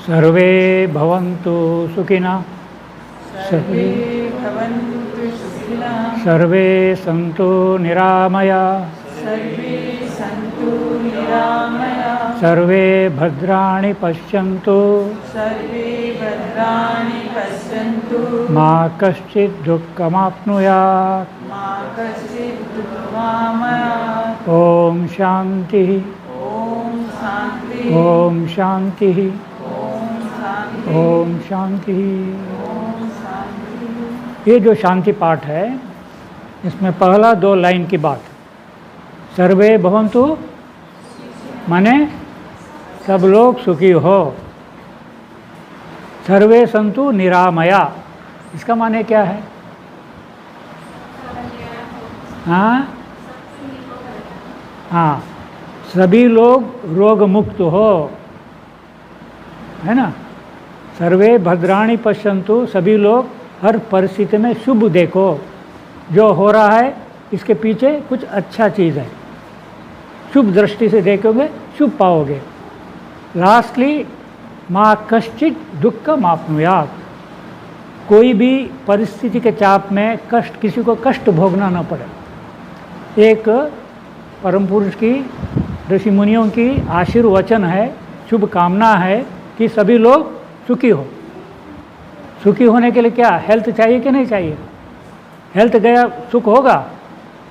सर्वे भवन्तु सुखिनः सर्वे भवन्तु सुखिनः सर्वे सन्तु निरामयाः सर्वे सन्तु निरामयाः सर्वे भद्राणि पश्यन्तु सर्वे भद्राणि पश्यन्तु मा कश्चित् दुःखमाप्नुयात् मा कश्चित् दुःखमाप्नुयात् ॐ शान्तिः ॐ शान्तिः ॐ शान्तिः ॐ शान्तिः ॐ शान्तिः। ॐ शान्तिः। ये जो शांति पाठ है इसमें पहला 2 लाइन की बात, सर्वे भवन्तु माने सब लोग सुखी हो, सर्वे संतु निरामया इसका माने क्या है? हाँ हाँ, सभी लोग रोग मुक्त हो, है ना। सर्वे भद्राणि पश्यन्तु, सभी लोग हर परिस्थिति में शुभ देखो, जो हो रहा है इसके पीछे कुछ अच्छा चीज़ है, शुभ दृष्टि से देखोगे शुभ पाओगे। लास्टली माँ कश्चित दुःखमाप्नुयात्, कोई भी परिस्थिति के चाप में कष्ट, किसी को कष्ट भोगना न पड़े। एक परम पुरुष की, ऋषि मुनियों की आशीर्वचन है, शुभ कामना है कि सभी लोग सुखी हो। सुखी होने के लिए क्या हेल्थ चाहिए कि नहीं चाहिए? हेल्थ गया सुख होगा,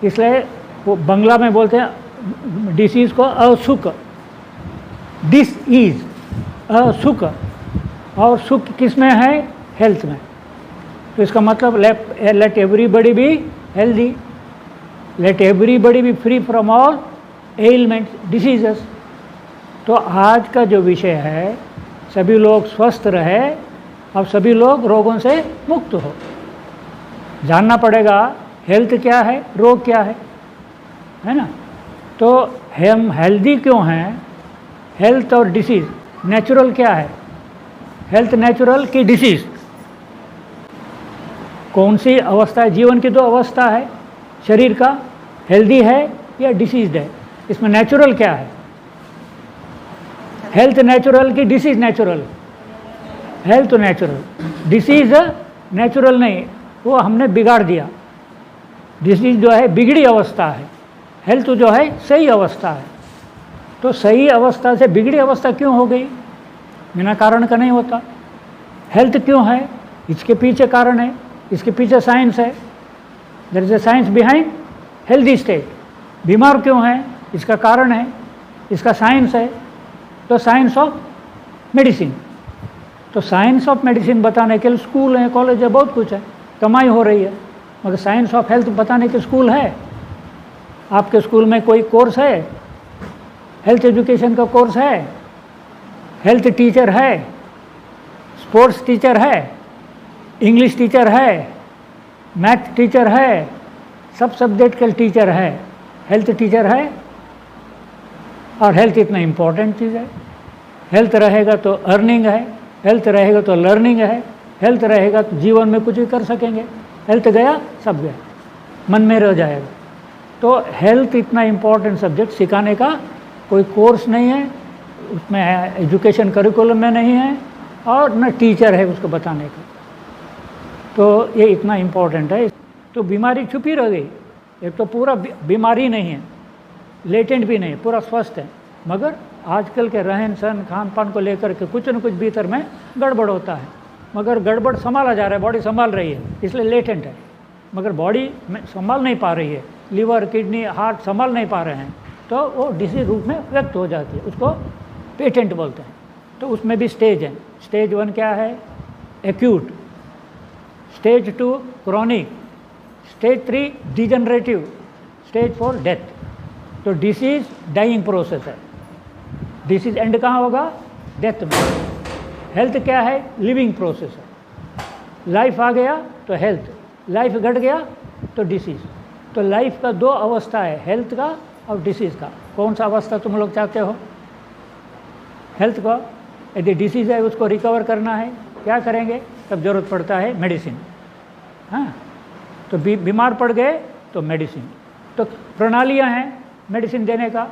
इसलिए वो बंगला में बोलते हैं डिसीज़ को असुख, डिस इज असुख, और सुख किस में है? हेल्थ में। तो इसका मतलब let everybody be healthy, let everybody B free from all elements diseases. तो आज का जो विषय है, सभी लोग स्वस्थ रहे और सभी लोग रोगों से मुक्त हो। जानना पड़ेगा हेल्थ क्या है, रोग क्या है ना। तो हम हेल्दी क्यों हैं? हेल्थ और डिसीज़ नेचुरल क्या है? हेल्थ नेचुरल की डिसीज़ कौन सी अवस्था है? जीवन की 2 अवस्था है शरीर का, हेल्दी है या डिसीज्ड है। इसमें नेचुरल क्या है? हेल्थ नेचुरल की disease natural? Health natural, disease natural नहीं, वो हमने बिगाड़ दिया। डिसीज जो है बिगड़ी अवस्था है, हेल्थ जो है सही अवस्था है। तो सही अवस्था से बिगड़ी अवस्था क्यों हो गई? बिना कारण का नहीं होता। हेल्थ क्यों है? इसके पीछे कारण है, इसके पीछे साइंस है। There is a science behind healthy state. बीमार क्यों है? इसका कारण है, इसका साइंस है। तो साइंस ऑफ मेडिसिन, तो साइंस ऑफ मेडिसिन बताने के लिए स्कूल है, कॉलेज है, बहुत कुछ है, कमाई हो रही है, मगर साइंस ऑफ हेल्थ बताने के स्कूल है? आपके स्कूल में कोई कोर्स है? हेल्थ एजुकेशन का कोर्स है? हेल्थ टीचर है, स्पोर्ट्स टीचर है, इंग्लिश टीचर है, मैथ टीचर है, सब सब्जेक्ट के टीचर है, हेल्थ टीचर है। और हेल्थ इतना इम्पोर्टेंट चीज़ है। हेल्थ रहेगा तो अर्निंग है, हेल्थ रहेगा तो लर्निंग है, हेल्थ रहेगा तो जीवन में कुछ भी कर सकेंगे। हेल्थ गया सब गया, मन में रह जाएगा। तो हेल्थ इतना इम्पोर्टेंट सब्जेक्ट सिखाने का कोई कोर्स नहीं है, उसमें एजुकेशन करिकुलम में नहीं है, और न टीचर है उसको बताने का। तो ये इतना इम्पोर्टेंट है। तो बीमारी छुपी रह गई। एक तो पूरा बीमारी नहीं है, लेटेंट भी नहीं, पूरा स्वस्थ है, मगर आजकल के रहन सहन खान पान को लेकर के कुछ न कुछ भीतर में गड़बड़ होता है। मगर गड़बड़ संभाला जा रहा है, बॉडी संभाल रही है, इसलिए लेटेंट है, मगर बॉडी में संभाल नहीं पा रही है, लीवर किडनी हार्ट संभाल नहीं पा रहे हैं, तो वो डिसीज रूप में व्यक्त हो जाती है, उसको पेटेंट बोलते हैं। तो उसमें भी स्टेज है। स्टेज 1 क्या है? Acute, stage 2 chronic, stage 3 degenerative, stage 4 death. तो डिसीज डाइंग प्रोसेस है। डिसीज एंड कहाँ होगा? डेथ में। हेल्थ क्या है? लिविंग प्रोसेस है। लाइफ आ गया तो हेल्थ, लाइफ घट गया तो डिसीज। तो लाइफ का 2 अवस्था है, हेल्थ का और डिसीज़ का। कौन सा अवस्था तुम लोग चाहते हो? हेल्थ का। यदि डिसीज़ है उसको रिकवर करना है, क्या करेंगे? तब ज़रूरत पड़ता है मेडिसिन। हाँ, तो बीमार पड़ गए तो मेडिसिन। तो प्रणालियाँ हैं मेडिसिन देने का,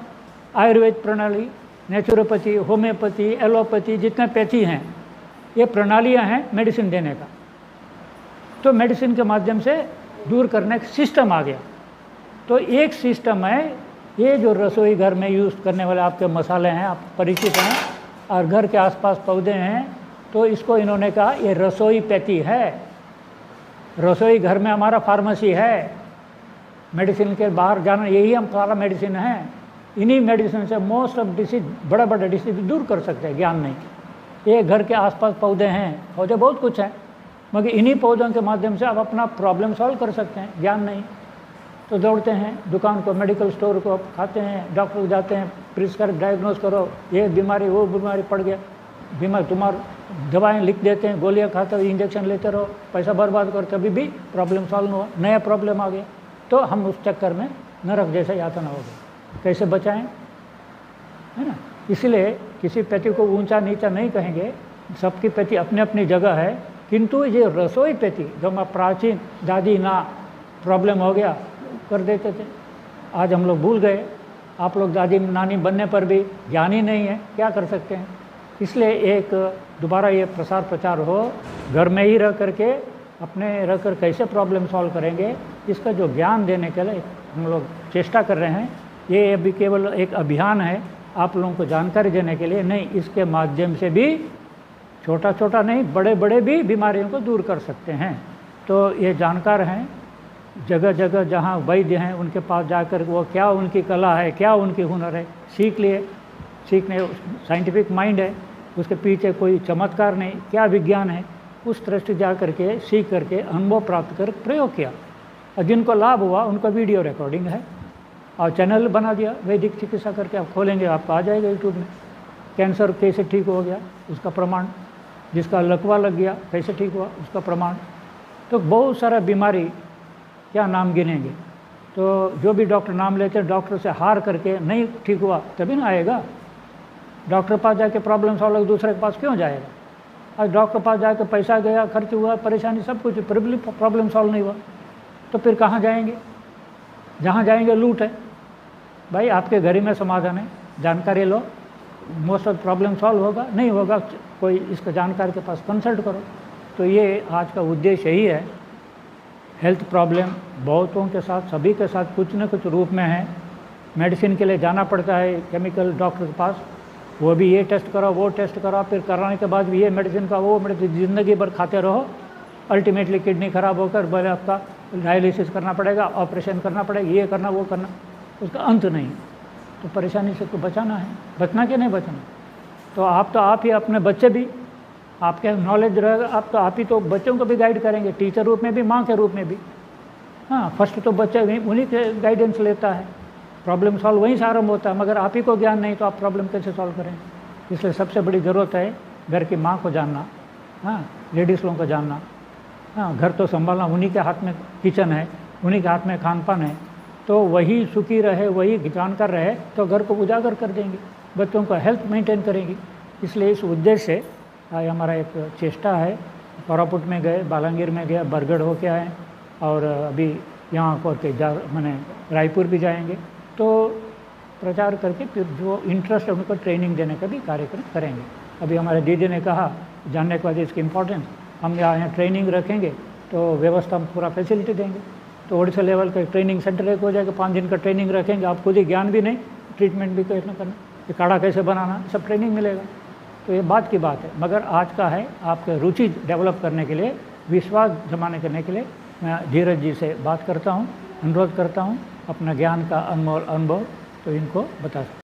आयुर्वेद प्रणाली, नेचुरोपैथी, होम्योपैथी, एलोपैथी, जितने पैथी हैं, ये प्रणालियां हैं मेडिसिन देने का। तो मेडिसिन के माध्यम से दूर करने का सिस्टम आ गया। तो एक सिस्टम है, ये जो रसोई घर में यूज़ करने वाले आपके मसाले हैं, आप परिचित हैं, और घर के आसपास पौधे हैं, तो इसको इन्होंने कहा ये रसोई पैथी है। रसोई घर में हमारा फार्मेसी है, मेडिसिन के बाहर जाना, यही हम सारा मेडिसिन है। इन्हीं मेडिसिन से मोस्ट ऑफ डिसीज, बड़ा बड़ा डिसीज दूर कर सकते हैं, ज्ञान नहीं। ये घर के आसपास पौधे हैं, पौधे बहुत कुछ हैं, मगर इन्हीं पौधों के माध्यम से आप अपना प्रॉब्लम सॉल्व कर सकते हैं, ज्ञान नहीं। तो दौड़ते हैं दुकान को, मेडिकल स्टोर को, खाते हैं, डॉक्टर को जाते हैं, प्रिस्क्राइब डायग्नोज करो, ये बीमारी वो बीमारी पड़ गया, बीमार तुम्हारा दवाएं लिख देते हैं, गोलियां खाते हो, इंजेक्शन लेते रहो, पैसा बर्बाद करो, तभी भी प्रॉब्लम सॉल्व हुआ, नया प्रॉब्लम आ गया। तो हम उस चक्कर में नरक जैसा यातना हो गया। कैसे बचाएं, है ना? इसलिए किसी पैथी को ऊंचा नीचा नहीं कहेंगे, सबकी पैथी अपनी अपनी जगह है। किंतु ये रसोई पैथी जो हम प्राचीन दादी ना प्रॉब्लम हो गया कर देते थे, आज हम लोग भूल गए। आप लोग दादी नानी बनने पर भी ज्ञान ही नहीं है, क्या कर सकते हैं? इसलिए एक दोबारा ये प्रसार प्रचार हो, घर में ही रह करके अपने रह कर कैसे प्रॉब्लम सॉल्व करेंगे, इसका जो ज्ञान देने के लिए हम लोग चेष्टा कर रहे हैं। ये अभी केवल एक अभियान है आप लोगों को जानकारी देने के लिए नहीं, इसके माध्यम से भी छोटा छोटा नहीं, बड़े बड़े भी बीमारियों को दूर कर सकते हैं। तो ये जानकार हैं, जगह जगह जहाँ वैद्य हैं उनके पास जाकर वो क्या उनकी कला है, क्या उनकी हुनर है, सीख लिए। सीखने साइंटिफिक माइंड है, उसके पीछे कोई चमत्कार नहीं, क्या विज्ञान है, उस तरह से जा करके सीख करके अनुभव प्राप्त कर प्रयोग किया, और जिनको लाभ हुआ उनका वीडियो रिकॉर्डिंग है और चैनल बना दिया। वैदिक चिकित्सा करके आप खोलेंगे, आपको आ जाएगा यूट्यूब में। कैंसर कैसे ठीक हो गया उसका प्रमाण, जिसका लकवा लग गया कैसे ठीक हुआ उसका प्रमाण। तो बहुत सारा बीमारी, क्या नाम गिनेंगे। तो जो भी डॉक्टर नाम लेते हैं, डॉक्टर से हार करके नहीं ठीक हुआ तभी ना आएगा। डॉक्टर पास जाके प्रॉब्लम सॉल्व दूसरे के पास क्यों जाएगा? आज डॉक्टर पास जाके पैसा गया, खर्च हुआ, परेशानी सब कुछ, प्रॉब्लम सॉल्व नहीं हुआ, तो फिर कहाँ जाएंगे? जहाँ जाएंगे लूट है। भाई आपके घर ही में समाधान है, जानकारी लो, मोस्ट ऑफ प्रॉब्लम सॉल्व होगा। नहीं होगा कोई इसका जानकार के पास कंसल्ट करो। तो ये आज का उद्देश्य यही है। हेल्थ प्रॉब्लम बहुतों के साथ, सभी के साथ कुछ न कुछ रूप में है। मेडिसिन के लिए जाना पड़ता है केमिकल डॉक्टर के पास, वो भी ये टेस्ट करो, वो टेस्ट करो, फिर कराने के बाद भी ये मेडिसिन का वो मेडिसिन, ज़िंदगी भर खाते रहो। अल्टीमेटली किडनी खराब होकर बोले आपका डायलिसिस करना पड़ेगा, ऑपरेशन करना पड़ेगा, ये करना वो करना, उसका अंत नहीं। तो परेशानी से तो बचाना है, बचना कि नहीं बचना। तो आप ही अपने बच्चे भी, आपके नॉलेज रहेगा, आप ही तो बच्चों को भी गाइड करेंगे, टीचर रूप में भी, माँ के रूप में भी। हाँ, फर्स्ट तो बच्चे उन्हीं के गाइडेंस लेता है, प्रॉब्लम सॉल्व वहीं से आरंभ होता है। मगर आप ही को ज्ञान नहीं तो आप प्रॉब्लम कैसे सॉल्व करेंगे? इसलिए सबसे बड़ी ज़रूरत है घर की माँ को जानना, हाँ, लेडीज़ लोगों को जानना। हाँ, घर तो संभालना उन्हीं के हाथ में, किचन है उन्हीं के हाथ में, खान पान है, तो वही सुखी रहे, वही जानकार रहे तो घर को उजागर कर देंगे, बच्चों को हेल्थ मेंटेन करेंगी। इसलिए इस उद्देश्य से हमारा एक चेष्टा है। कोरापुट में गए, बालांगीर में गए, बरगढ़ होके आए, और अभी यहाँ को मैंने रायपुर भी जाएंगे। तो प्रचार करके फिर जो इंटरेस्ट है उनको ट्रेनिंग देने का भी कार्यक्रम करेंगे। अभी हमारे दीदी ने कहा जानने के बाद इसकी इम्पोर्टेंस, हम यहाँ ट्रेनिंग रखेंगे तो व्यवस्था हम पूरा फैसिलिटी देंगे। तो ओडिशा लेवल का ट्रेनिंग सेंटर एक हो जाएगा, 5 दिन का ट्रेनिंग रखेंगे। आप खुद ही ज्ञान भी नहीं, ट्रीटमेंट भी कैसे करना, ये काढ़ा कैसे बनाना, सब ट्रेनिंग मिलेगा। तो ये बात की बात है। मगर आज का है आपके रुचि डेवलप करने के लिए, विश्वास जमाने करने के लिए मैं धीरज जी से बात करता हूँ, अनुरोध करता हूँ अपना ज्ञान का अनमोल अनुभव तो इनको बता सकते।